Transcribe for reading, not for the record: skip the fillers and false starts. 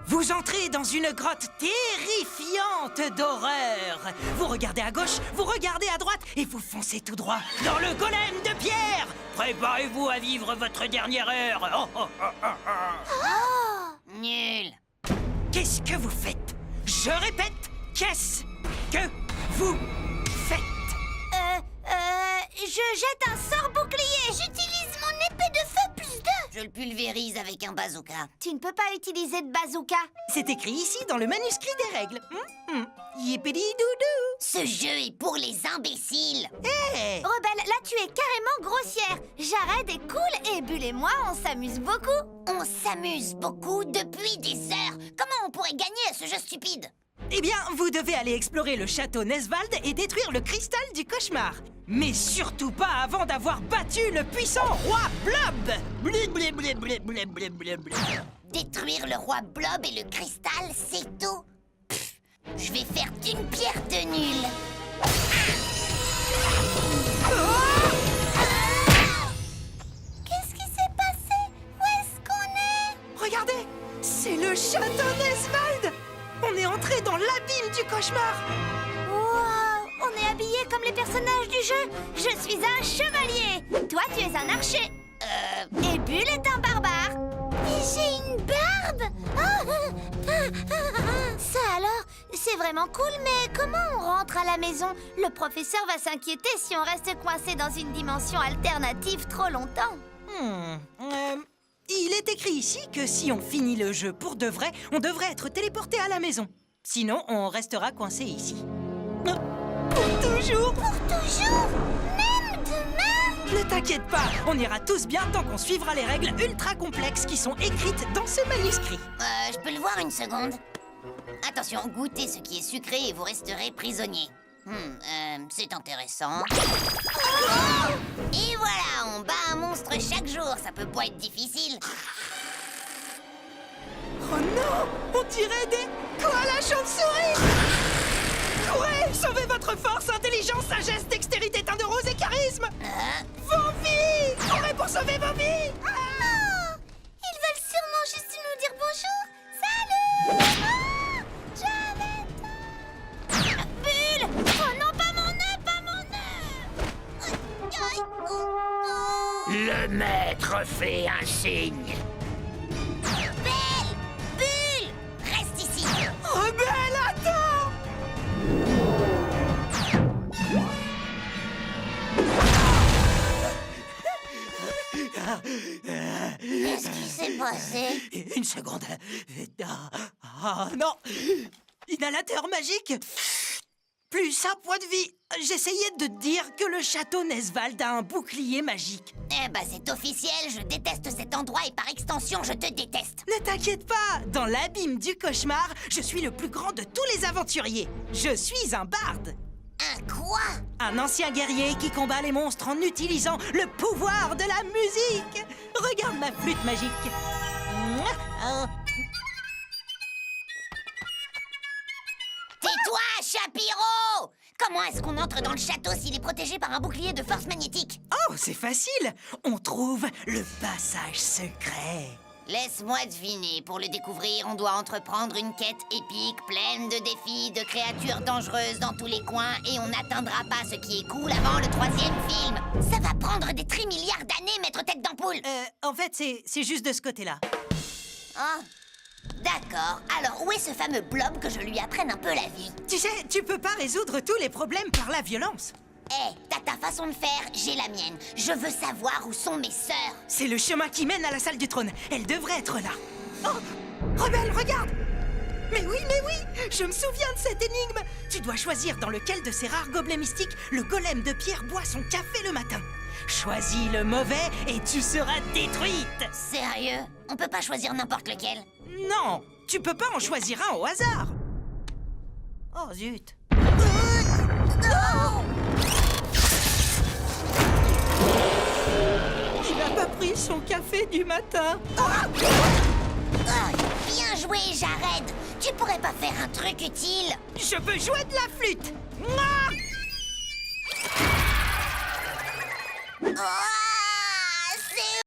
Vous entrez dans une grotte terrifiante d'horreur. Vous regardez à gauche, vous regardez à droite et vous foncez tout droit dans le golem de pierre. Préparez-vous à vivre votre dernière heure. Oh, oh, oh, oh, oh. Oh! Nul. Qu'est-ce que vous faites? Je répète, qu'est-ce que vous faites? Je jette un sort bouclier. J'utilise mon épée de feu plus 2. Je le pulvérise avec un bazooka. Tu ne peux pas utiliser de bazooka. C'est écrit ici dans le manuscrit des règles. Yippidi-doudou. Ce jeu est pour les imbéciles. Hey! Rebelle, là tu es carrément grossière. Jared est cool et Bull et moi, on s'amuse beaucoup. On s'amuse beaucoup depuis des heures. Comment on pourrait gagner à ce jeu stupide? Eh bien, vous devez aller explorer le château Nesvald et détruire le cristal du cauchemar. Mais surtout pas avant d'avoir battu le puissant roi Blob. Blé, blé, blé, blé, blé, blé, blé, blé. Détruire le roi Blob et le cristal, c'est tout. Pff, je vais faire d'une pierre deux nuls. Qu'est-ce qui s'est passé? Où est-ce qu'on est? Regardez, c'est le château Nesvald. On est entré dans l'abîme du cauchemar. Wow, on est habillés comme les personnages du jeu. Je suis un chevalier. Toi, tu es un archer. Et Bull est un barbare. Et j'ai une barbe. Ça alors, c'est vraiment cool, mais comment on rentre à la maison? Le professeur va s'inquiéter si on reste coincé dans une dimension alternative trop longtemps. Il est écrit ici que si on finit le jeu pour de vrai, on devrait être téléporté à la maison. Sinon, on restera coincé ici. Pour toujours! Pour toujours? Même demain? Ne t'inquiète pas, on ira tous bien tant qu'on suivra les règles ultra complexes qui sont écrites dans ce manuscrit. Je peux le voir une seconde? Attention, goûtez ce qui est sucré et vous resterez prisonnier. C'est intéressant. Oh! Et voilà, on bat un monstre chaque jour, ça peut pas être difficile. Oh non! On dirait des koalas chauves-souris! Courez! Sauvez votre force, intelligence, sagesse, dextérité, teint de rose et charisme! Vos vies! Courez pour sauver vos vies! Oh! Ils veulent sûrement juste nous dire bonjour. Salut! Jared! Bull! Oh non, pas mon nœud, pas mon nœud! Le maître fait un signe. Belle! Bull! Reste ici! Rebelle, attends! Qu'est-ce qui s'est passé? Une seconde. Non! Inhalateur magique! Plus un point de vie. J'essayais de te dire que le château Nesvald a un bouclier magique. Eh ben, c'est officiel, je déteste cet endroit et par extension, je te déteste. Ne t'inquiète pas, dans l'abîme du cauchemar, je suis le plus grand de tous les aventuriers. Je suis un barde. Un quoi? Un ancien guerrier qui combat les monstres en utilisant le pouvoir de la musique. Regarde ma flûte magique. Tais-toi, Chapiro! Comment est-ce qu'on entre dans le château s'il est protégé par un bouclier de force magnétique? Oh, c'est facile. On trouve le passage secret. Laisse-moi deviner, pour le découvrir, on doit entreprendre une quête épique, pleine de défis, de créatures dangereuses dans tous les coins, et on n'atteindra pas ce qui est cool avant le 3e film. Ça va prendre des trimilliards d'années, maître tête d'ampoule. En fait, c'est juste de ce côté-là. Ah, d'accord. Alors, où est ce fameux blob que je lui apprenne un peu la vie? Tu sais, tu peux pas résoudre tous les problèmes par la violence. Hé, t'as ta façon de faire, j'ai la mienne. Je veux savoir où sont mes sœurs. C'est le chemin qui mène à la salle du trône. Elle devrait être là. Oh! Rebelle, regarde! Mais oui, je me souviens de cette énigme. Tu dois choisir dans lequel de ces rares gobelets mystiques le golem de pierre boit son café le matin. Choisis le mauvais et tu seras détruite. Sérieux? On peut pas choisir n'importe lequel? Non, tu peux pas en choisir un au hasard. Oh zut. Non! Il n'a pas pris son café du matin. Oh, bien joué, Jared. Tu pourrais pas faire un truc utile? Je peux jouer de la flûte. Mouah! Oh!